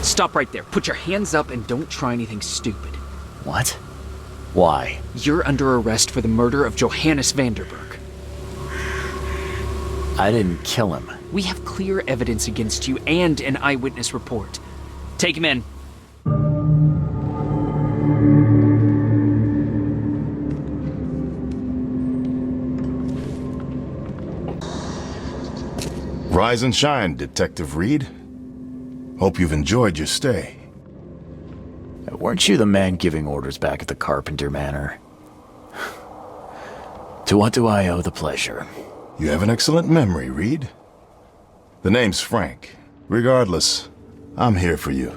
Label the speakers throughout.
Speaker 1: Stop right there. Put your hands up and don't try anything stupid.
Speaker 2: What? Why?
Speaker 1: You're under arrest for the murder of Johannes Vanderberg.
Speaker 2: I didn't kill him.
Speaker 1: We have clear evidence against you and an eyewitness report. Take him in.
Speaker 3: Rise and shine, Detective Reed. Hope you've enjoyed your stay.
Speaker 2: Weren't you the man giving orders back at the Carpenter Manor? To what do I owe the pleasure?
Speaker 3: You have an excellent memory, Reed. The name's Frank. Regardless, I'm here for you.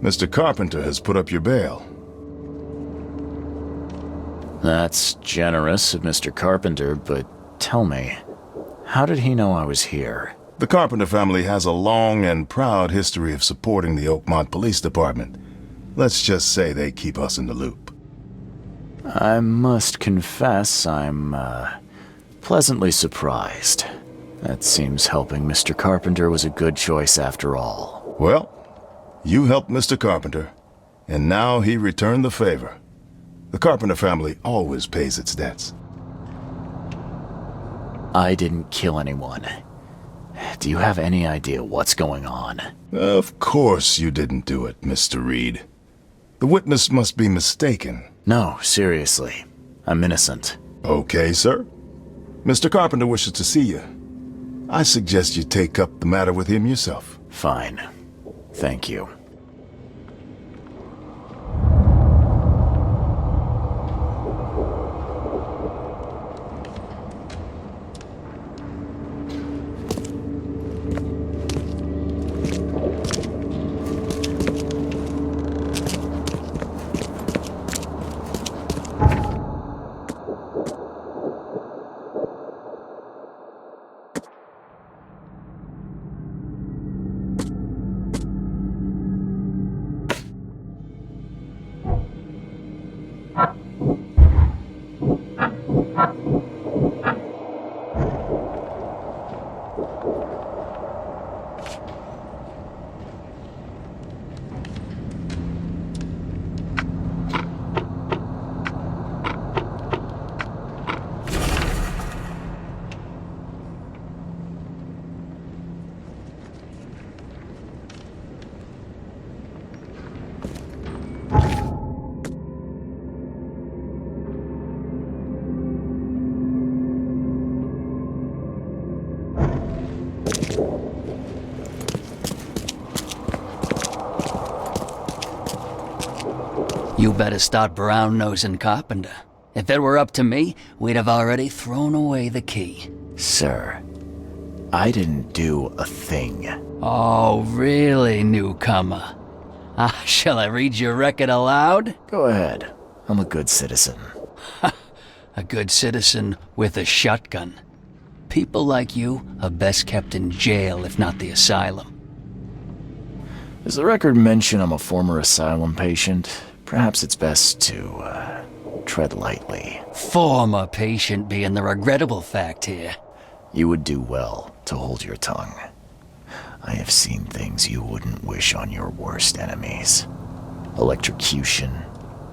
Speaker 3: Mr. Carpenter has put up your bail.
Speaker 2: That's generous of Mr. Carpenter, but tell me, how did he know I was here?
Speaker 3: The Carpenter family has a long and proud history of supporting the Oakmont Police Department. Let's just say they keep us in the loop.
Speaker 2: I must confess I'm, pleasantly surprised. That seems helping Mr. Carpenter was a good choice after all.
Speaker 3: Well, you helped Mr. Carpenter, and now he returned the favor. The Carpenter family always pays its debts.
Speaker 2: I didn't kill anyone. Do you have any idea what's going on?
Speaker 3: Of course you didn't do it, Mr. Reed. The witness must be mistaken.
Speaker 2: No, seriously. I'm innocent.
Speaker 3: Okay, sir. Mr. Carpenter wishes to see you. I suggest you take up the matter with him yourself.
Speaker 2: Fine. Thank you.
Speaker 4: You better start brown-nosing Carpenter. If it were up to me, we'd have already thrown away the key.
Speaker 2: Sir, I didn't do a thing.
Speaker 4: Oh, really, newcomer? Shall I read your record aloud?
Speaker 2: Go ahead. I'm a good citizen.
Speaker 4: A good citizen with a shotgun. People like you are best kept in jail, if not the asylum.
Speaker 2: Does the record mention I'm a former asylum patient? Perhaps it's best to, tread lightly.
Speaker 4: Former patient being the regrettable fact here.
Speaker 2: You would do well to hold your tongue. I have seen things you wouldn't wish on your worst enemies. Electrocution,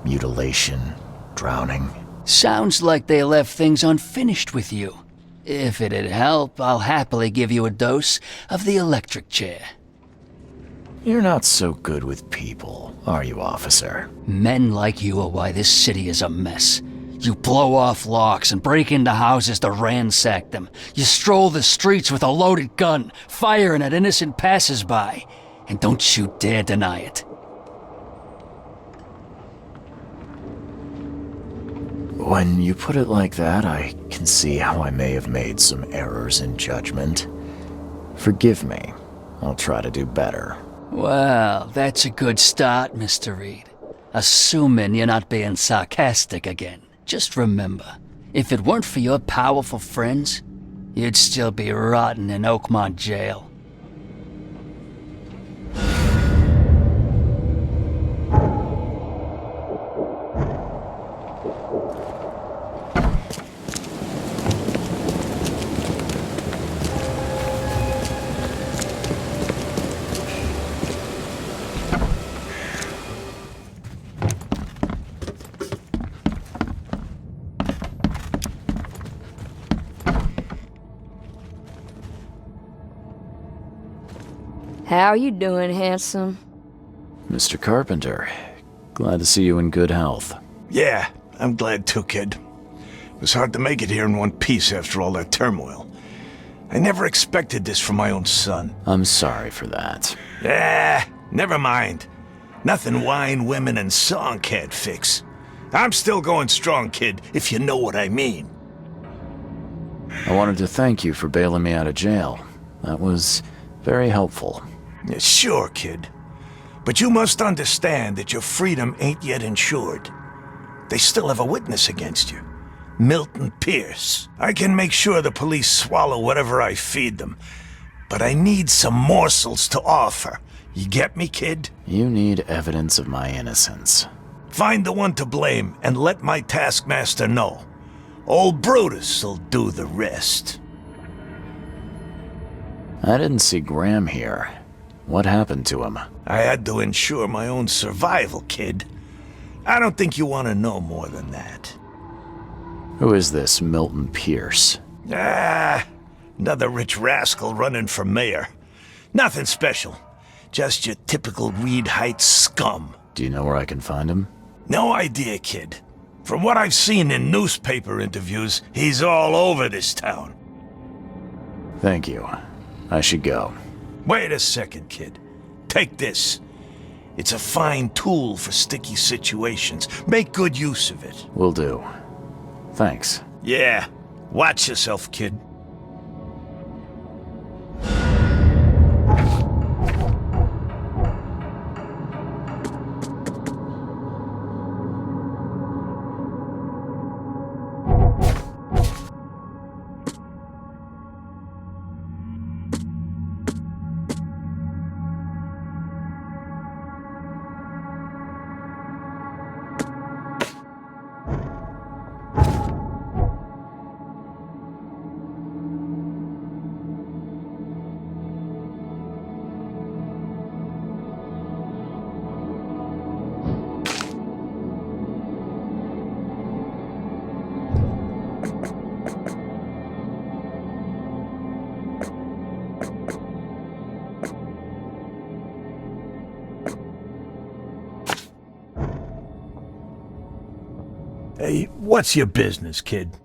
Speaker 2: mutilation, drowning.
Speaker 4: Sounds like they left things unfinished with you. If it'd help, I'll happily give you a dose of the electric chair.
Speaker 2: You're not so good with people, are you, officer?
Speaker 4: Men like you are why this city is a mess. You blow off locks and break into houses to ransack them. You stroll the streets with a loaded gun, firing at innocent passers-by. And don't you dare deny it.
Speaker 2: When you put it like that, I can see how I may have made some errors in judgment. Forgive me. I'll try to do better.
Speaker 4: Well, that's a good start, Mr. Reed. Assuming you're not being sarcastic again. Just remember, if it weren't for your powerful friends, you'd still be rotting in Oakmont jail.
Speaker 5: How you doing, handsome?
Speaker 2: Mr. Carpenter, glad to see you in good health.
Speaker 6: Yeah, I'm glad too, kid. It was hard to make it here in one piece after all that turmoil. I never expected this from my own son.
Speaker 2: I'm sorry for that.
Speaker 6: Never mind. Nothing wine, women, and song can't fix. I'm still going strong, kid, if you know what I mean.
Speaker 2: I wanted to thank you for bailing me out of jail. That was very helpful.
Speaker 6: Yeah, sure, kid. But you must understand that your freedom ain't yet insured. They still have a witness against you. Milton Pierce. I can make sure the police swallow whatever I feed them. But I need some morsels to offer. You get me, kid?
Speaker 2: You need evidence of my innocence.
Speaker 6: Find the one to blame and let my taskmaster know. Old Brutus'll do the rest.
Speaker 2: I didn't see Graham here. What happened to him?
Speaker 6: I had to ensure my own survival, kid. I don't think you want to know more than that.
Speaker 2: Who is this Milton Pierce?
Speaker 6: Another rich rascal running for mayor. Nothing special. Just your typical Reed Heights scum.
Speaker 2: Do you know where I can find him?
Speaker 6: No idea, kid. From what I've seen in newspaper interviews, he's all over this town.
Speaker 2: Thank you. I should go.
Speaker 6: Wait a second, kid. Take this. It's a fine tool for sticky situations. Make good use of it.
Speaker 2: Will do. Thanks.
Speaker 6: Yeah. Watch yourself, kid. Hey, what's your business, kid?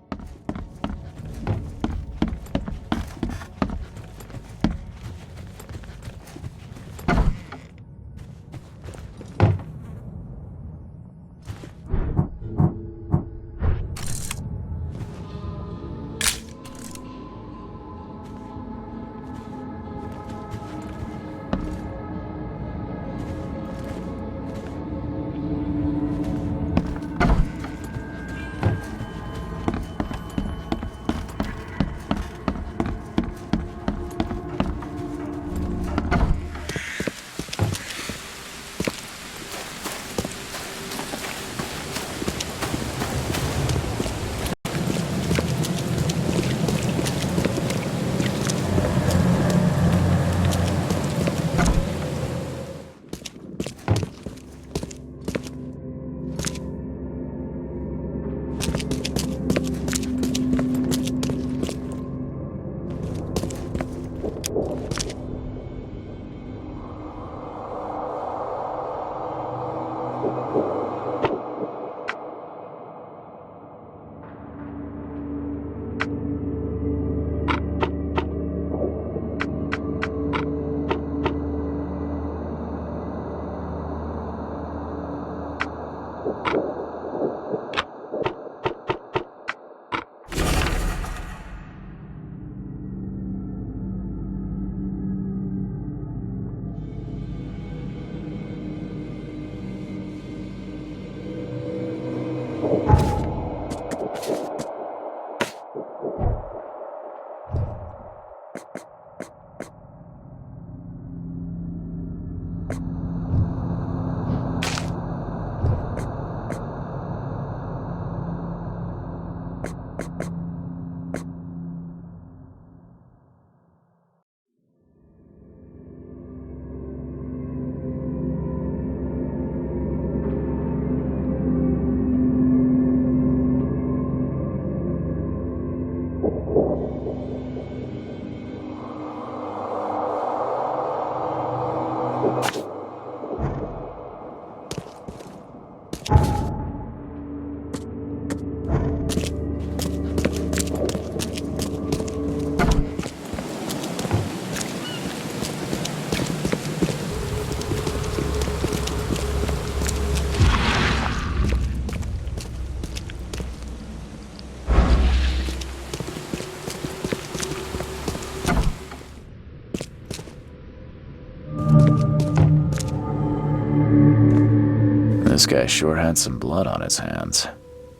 Speaker 2: This guy sure had some blood on his hands.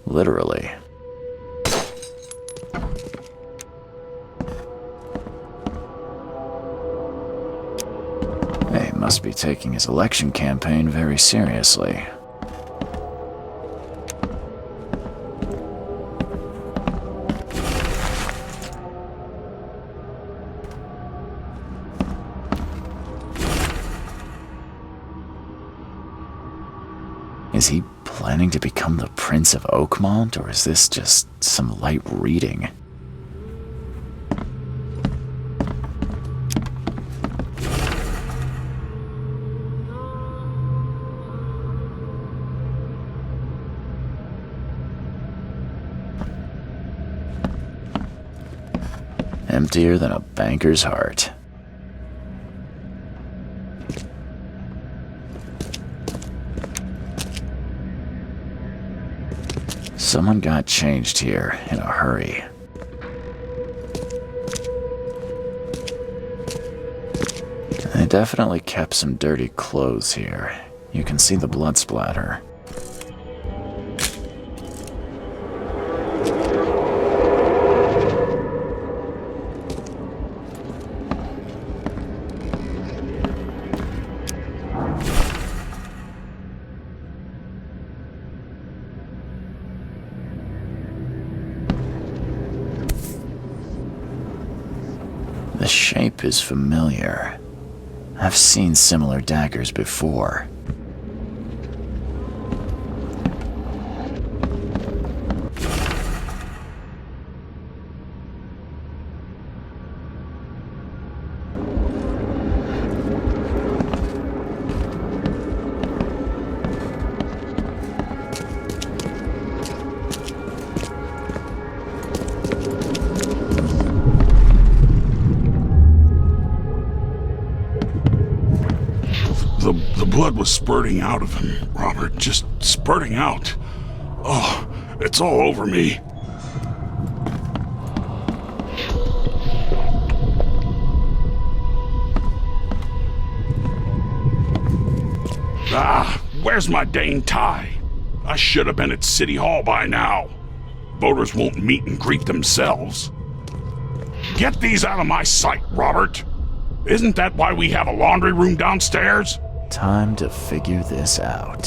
Speaker 2: Literally. He must be taking his election campaign very seriously. Is he planning to become the Prince of Oakmont, or is this just some light reading? Emptier than a banker's heart. Someone got changed here in a hurry. They definitely kept some dirty clothes here. You can see the blood splatter. The shape is familiar. I've seen similar daggers before.
Speaker 7: The blood was spurting out of him, Robert. Just spurting out. Oh, it's all over me. Ah, where's my dang tie? I should have been at City Hall by now. Voters won't meet and greet themselves. Get these out of my sight, Robert. Isn't that why we have a laundry room downstairs?
Speaker 2: Time to figure this out.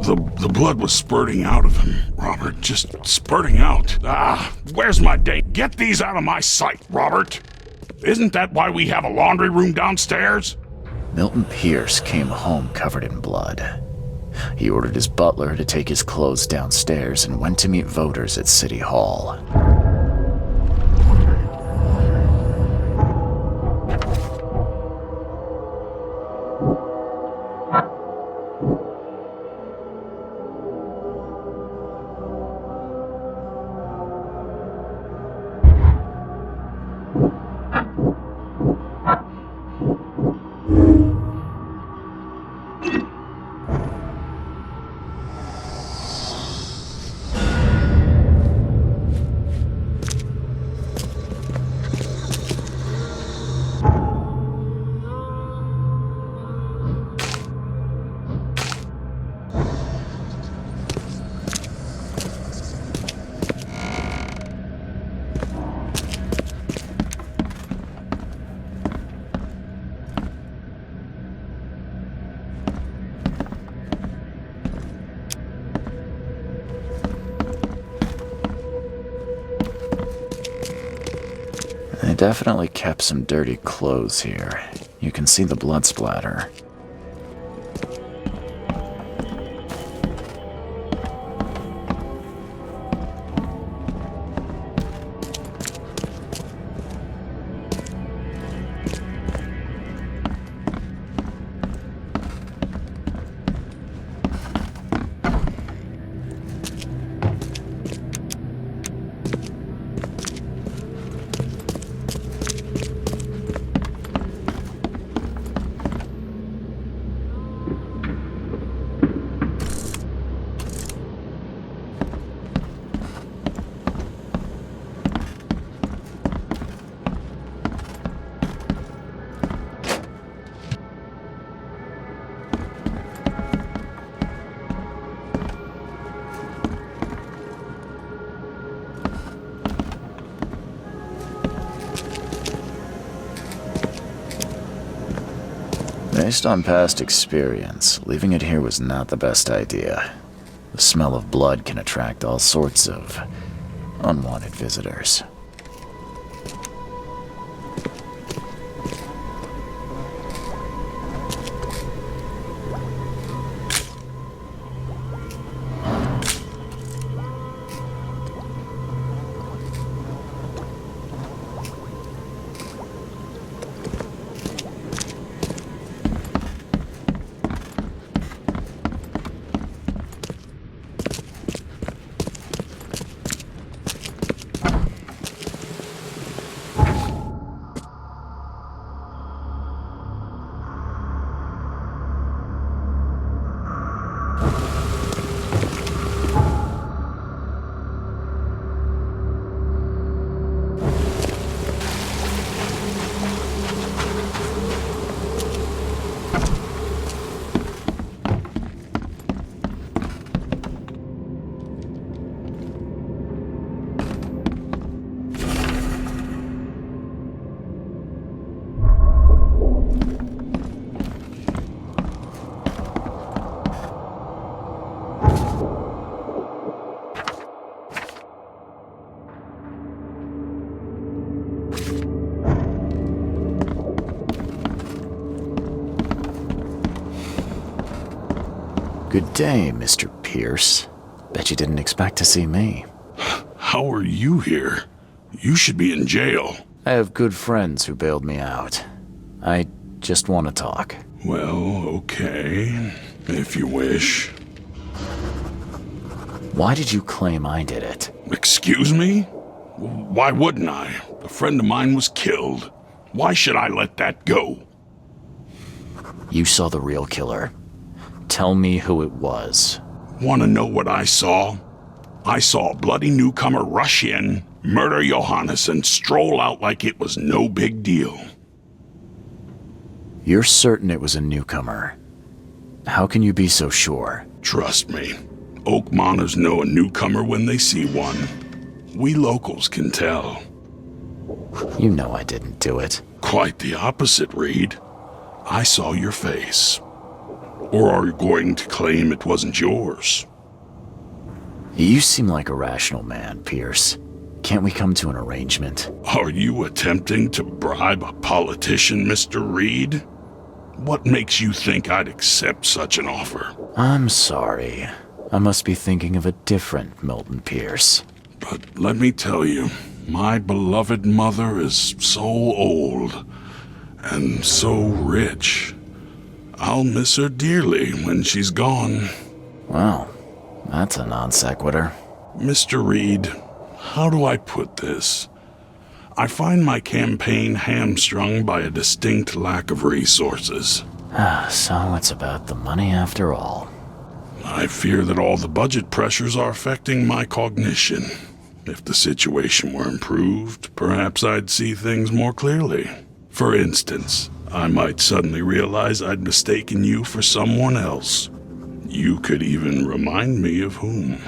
Speaker 7: The blood was spurting out of him, Robert. Just spurting out. Ah, where's my dang... Get these out of my sight, Robert. Isn't that why we have a laundry room downstairs?
Speaker 2: Milton Pierce came home covered in blood. He ordered his butler to take his clothes downstairs and went to meet voters at City Hall. They definitely kept some dirty clothes here. You can see the blood splatter. Based on past experience, leaving it here was not the best idea. The smell of blood can attract all sorts of unwanted visitors. Good day, Mr. Pierce. Bet you didn't expect to see me.
Speaker 7: How are you here? You should be in jail.
Speaker 2: I have good friends who bailed me out. I just want to talk.
Speaker 7: Well, okay, if you wish.
Speaker 2: Why did you claim I did it?
Speaker 7: Excuse me? Why wouldn't I? A friend of mine was killed. Why should I let that go?
Speaker 2: You saw the real killer. Tell me who it was.
Speaker 7: Want to know what I saw? I saw a bloody newcomer rush in, murder Johannes, and stroll out like it was no big deal.
Speaker 2: You're certain it was a newcomer. How can you be so sure?
Speaker 7: Trust me, Oakmoners know a newcomer when they see one. We locals can tell.
Speaker 2: You know I didn't do it.
Speaker 7: Quite the opposite, Reed. I saw your face. Or are you going to claim it wasn't yours?
Speaker 2: You seem like a rational man, Pierce. Can't we come to an arrangement?
Speaker 7: Are you attempting to bribe a politician, Mr. Reed? What makes you think I'd accept such an offer?
Speaker 2: I'm sorry. I must be thinking of a different Milton Pierce.
Speaker 7: But let me tell you, my beloved mother is so old and so rich. I'll miss her dearly when she's gone.
Speaker 2: Well, that's a non sequitur.
Speaker 7: Mr. Reed, how do I put this? I find my campaign hamstrung by a distinct lack of resources.
Speaker 2: So it's about the money after all.
Speaker 7: I fear that all the budget pressures are affecting my cognition. If the situation were improved, perhaps I'd see things more clearly. For instance, I might suddenly realize I'd mistaken you for someone else. You could even remind me of whom.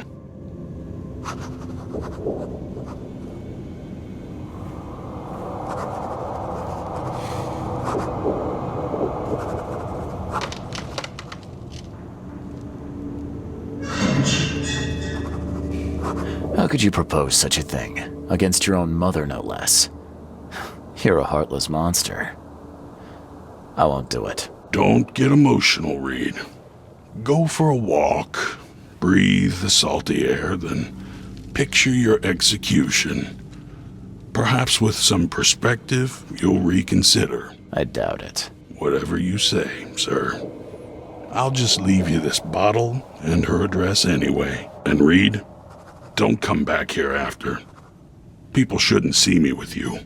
Speaker 2: How could you propose such a thing? Against your own mother, no less. You're a heartless monster. I won't do it.
Speaker 7: Don't get emotional, Reed. Go for a walk, breathe the salty air, then picture your execution. Perhaps with some perspective, you'll reconsider.
Speaker 2: I doubt it.
Speaker 7: Whatever you say, sir. I'll just leave you this bottle and her address anyway. And Reed, don't come back here after. People shouldn't see me with you.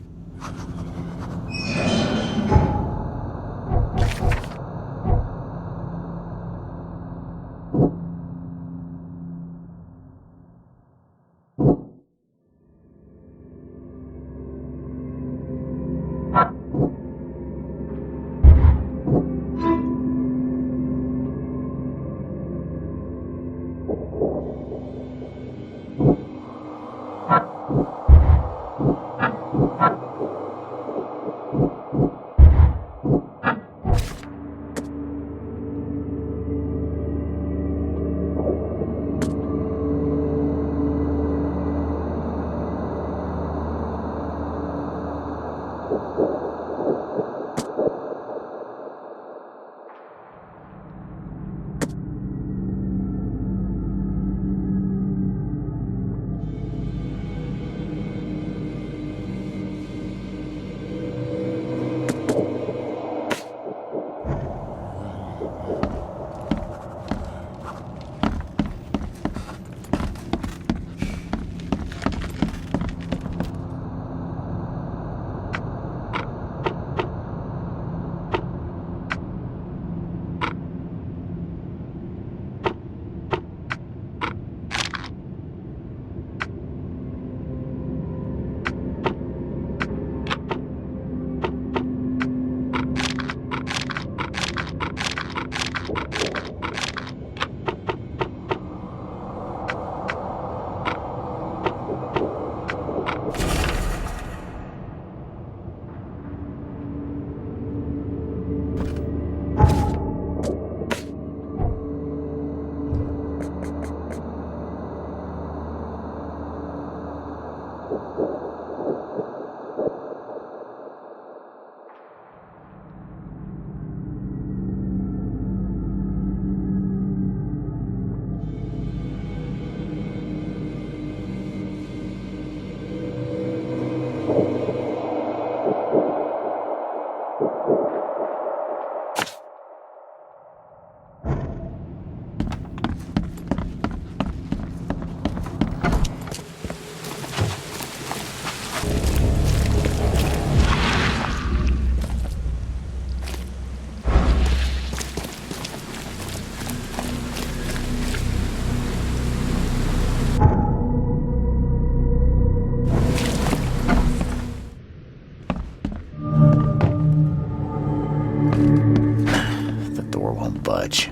Speaker 2: budge.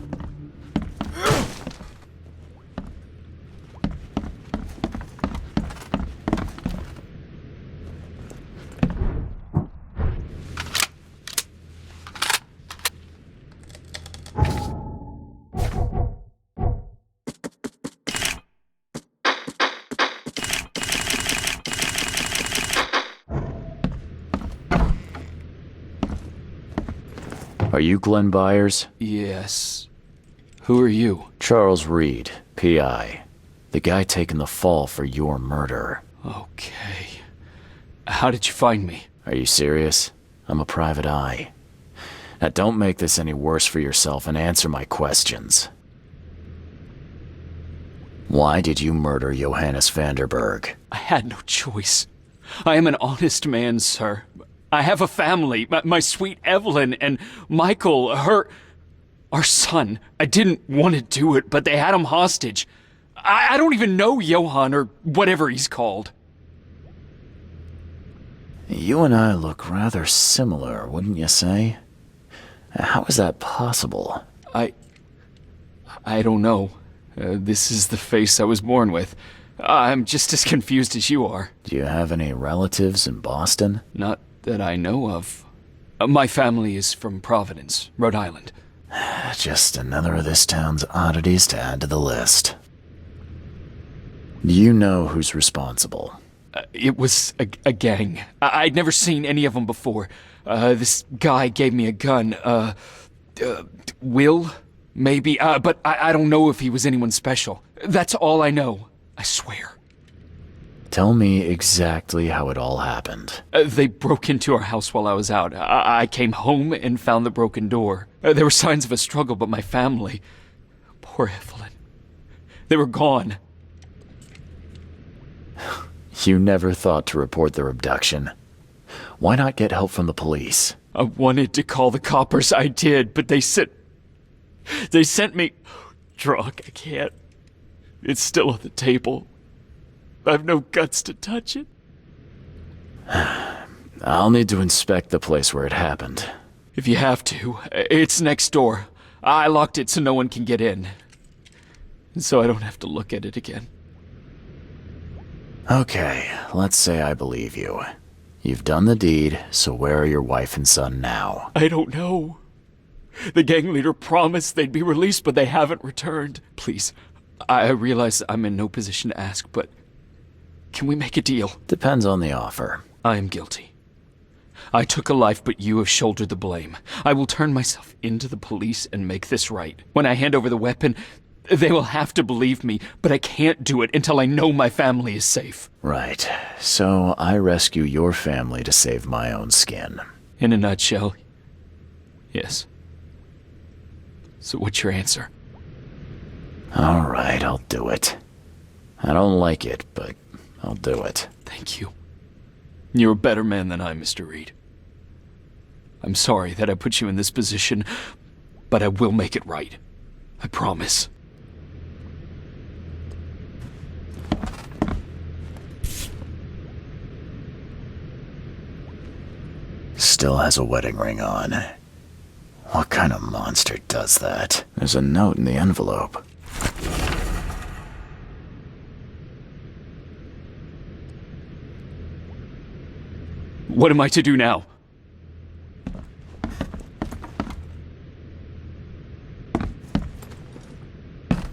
Speaker 2: Are you Glenn Byers?
Speaker 1: Yes. Who are you?
Speaker 2: Charles Reed, P.I. The guy taking the fall for your murder.
Speaker 1: Okay. How did you find me?
Speaker 2: Are you serious? I'm a private eye. Now don't make this any worse for yourself and answer my questions. Why did you murder Johannes Vanderberg?
Speaker 1: I had no choice. I am an honest man, sir. I have a family, my sweet Evelyn and Michael, our son. I didn't want to do it, but they had him hostage. I don't even know Johann or whatever he's called.
Speaker 2: You and I look rather similar, wouldn't you say? How is that possible?
Speaker 1: I don't know. This is the face I was born with. I'm just as confused as you are.
Speaker 2: Do you have any relatives in Boston?
Speaker 1: Not that I know of. My family is from Providence, Rhode Island.
Speaker 2: Just another of this town's oddities to add to the list. Do you know who's responsible?
Speaker 1: It was a gang. I'd never seen any of them before. This guy gave me a gun. Will? Maybe. But I don't know if he was anyone special. That's all I know. I swear.
Speaker 2: Tell me exactly how it all happened.
Speaker 1: They broke into our house while I was out. I came home and found the broken door. There were signs of a struggle, but my family... Poor Evelyn. They were gone.
Speaker 2: You never thought to report their abduction. Why not get help from the police?
Speaker 1: I wanted to call the coppers, I did, but they sent me... Drunk, I can't. It's still on the table. I've no guts to touch it.
Speaker 2: I'll need to inspect the place where it happened.
Speaker 1: If you have to, it's next door. I locked it so no one can get in. So I don't have to look at it again.
Speaker 2: Okay, let's say I believe you. You've done the deed, so where are your wife and son now?
Speaker 1: I don't know. The gang leader promised they'd be released, but they haven't returned. Please, I realize I'm in no position to ask, but can we make a deal?
Speaker 2: Depends on the offer.
Speaker 1: I am guilty. I took a life, but you have shouldered the blame. I will turn myself into the police and make this right. When I hand over the weapon, they will have to believe me, but I can't do it until I know my family is safe.
Speaker 2: Right. So I rescue your family to save my own skin.
Speaker 1: In a nutshell, yes. So what's your answer?
Speaker 2: All right, I'll do it. I don't like it, but I'll do it.
Speaker 1: Thank you. You're a better man than I, Mr. Reed. I'm sorry that I put you in this position, but I will make it right. I promise.
Speaker 2: Still has a wedding ring on. What kind of monster does that? There's a note in the envelope.
Speaker 1: What am I to do now?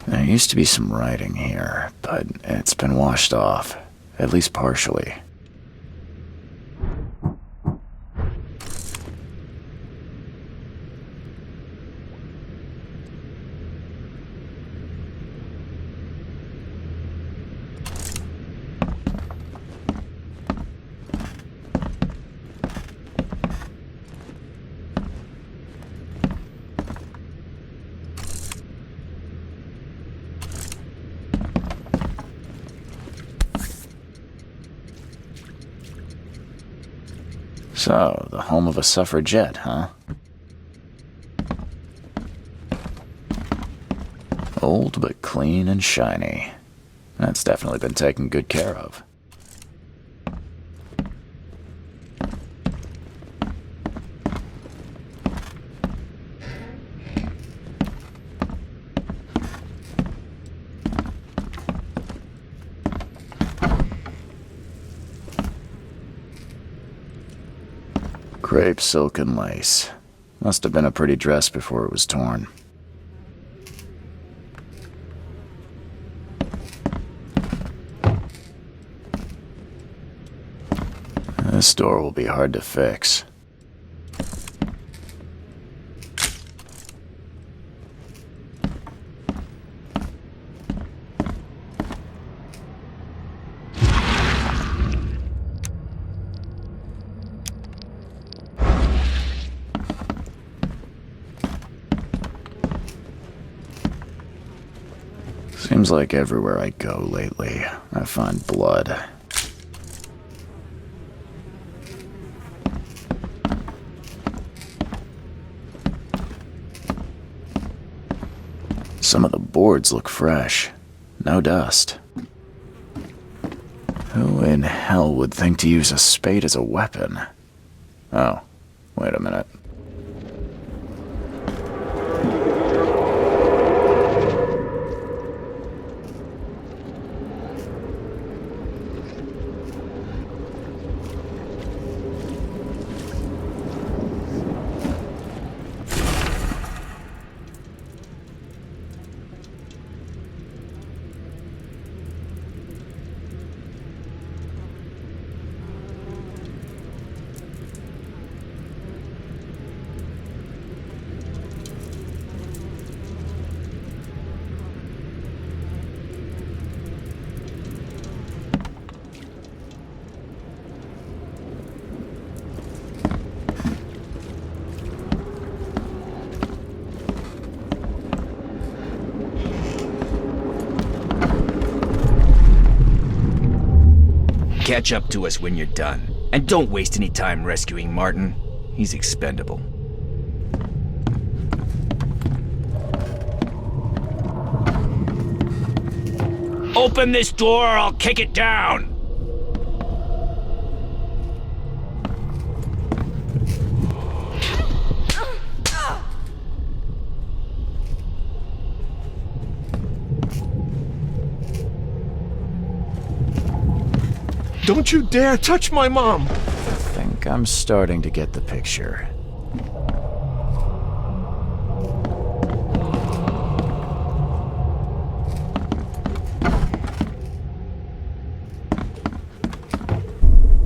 Speaker 2: There used to be some writing here, but it's been washed off, at least partially. So, the home of a suffragette, huh? Old but clean and shiny. That's definitely been taken good care of. Crepe, silk, and lace. Must have been a pretty dress before it was torn. This door will be hard to fix. Seems like everywhere I go lately, I find blood. Some of the boards look fresh. No dust. Who in hell would think to use a spade as a weapon? Oh, wait a minute.
Speaker 8: Catch up to us when you're done. And don't waste any time rescuing Martin. He's expendable. Open this door or I'll kick it down!
Speaker 6: Don't you dare touch my mom!
Speaker 2: I think I'm starting to get the picture.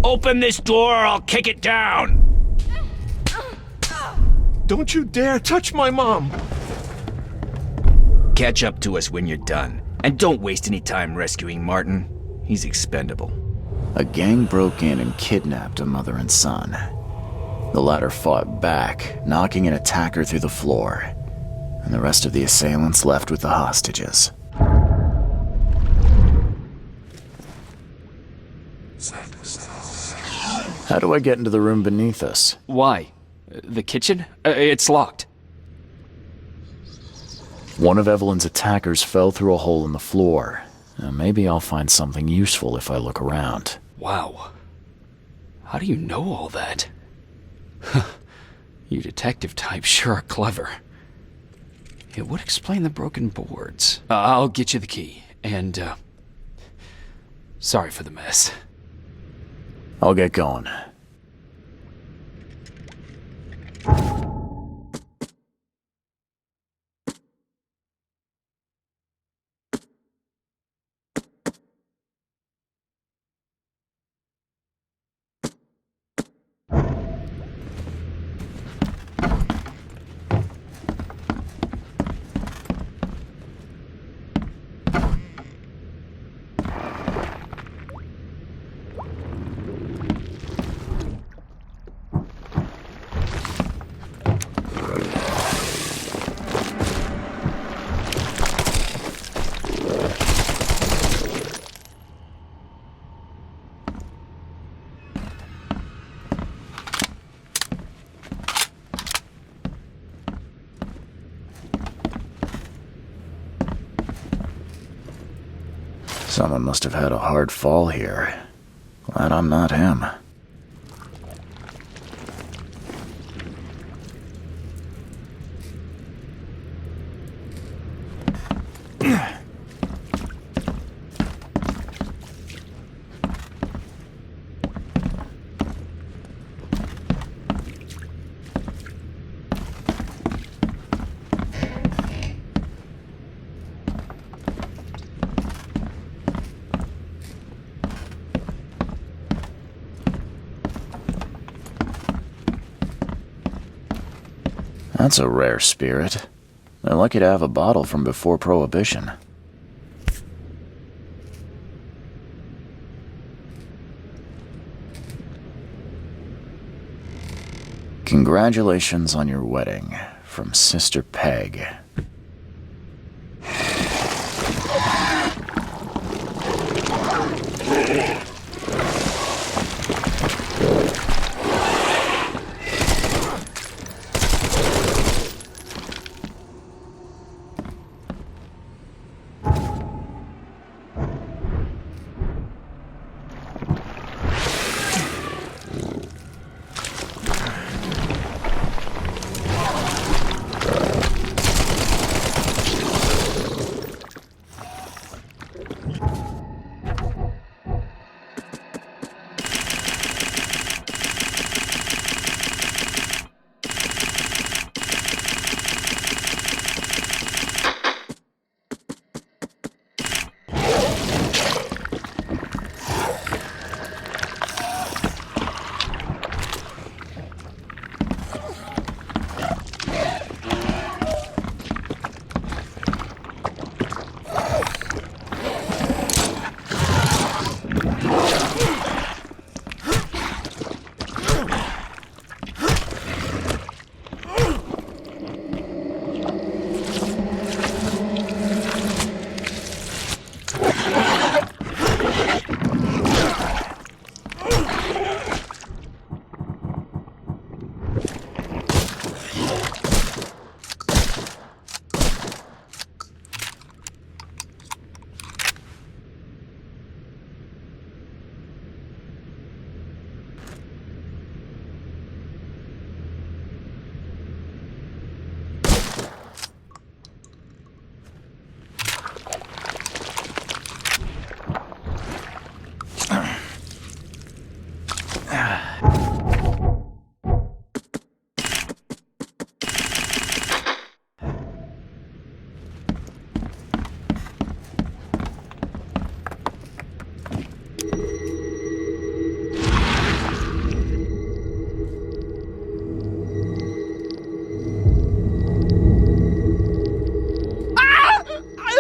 Speaker 8: Open this door or I'll kick it down!
Speaker 6: Don't you dare touch my mom!
Speaker 8: Catch up to us when you're done. And don't waste any time rescuing Martin. He's expendable.
Speaker 2: A gang broke in and kidnapped a mother and son. The latter fought back, knocking an attacker through the floor, and the rest of the assailants left with the hostages. How do I get into the room beneath us?
Speaker 1: Why? The kitchen? It's locked.
Speaker 2: One of Evelyn's attackers fell through a hole in the floor. Maybe I'll find something useful if I look around.
Speaker 1: Wow. How do you know all that? You detective types sure are clever. It would explain the broken boards. I'll get you the key, and, sorry for the mess.
Speaker 2: I'll get going. Someone must have had a hard fall here. Glad I'm not him. That's a rare spirit. They're lucky to have a bottle from before Prohibition. Congratulations on your wedding, from Sister Peg.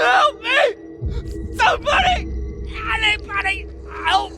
Speaker 1: Help me! Somebody! Anybody! Help!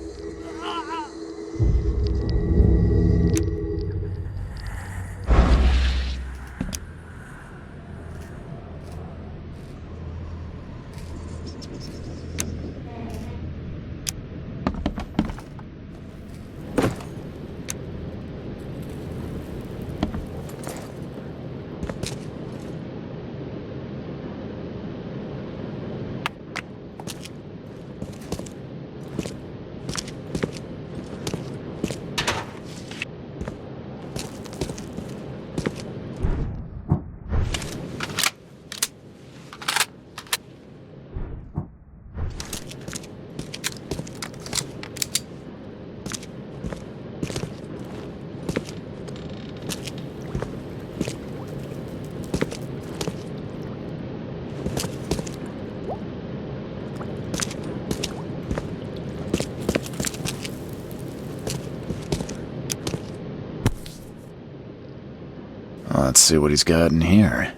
Speaker 2: Let's see what he's got in here.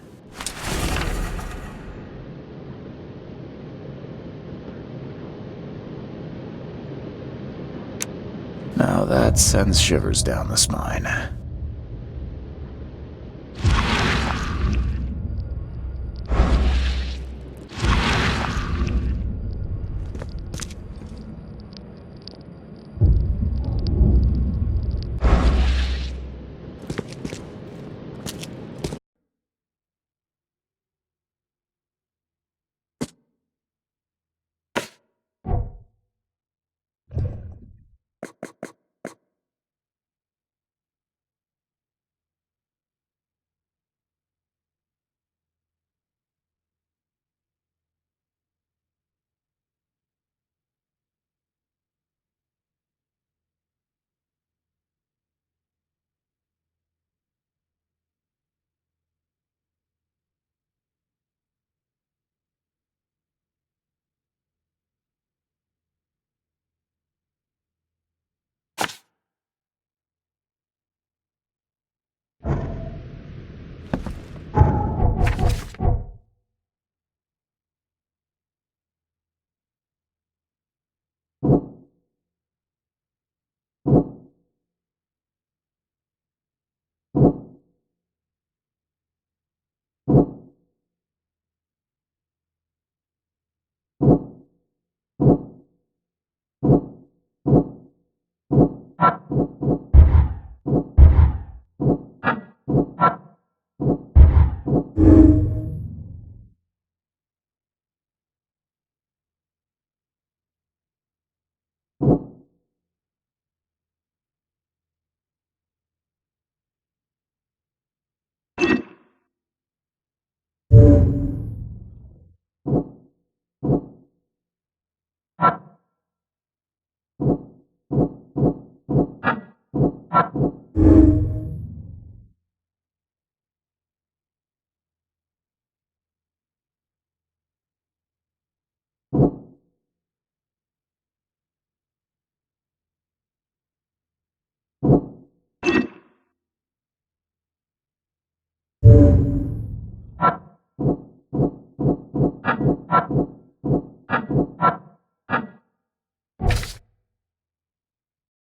Speaker 2: Now that sends shivers down the spine.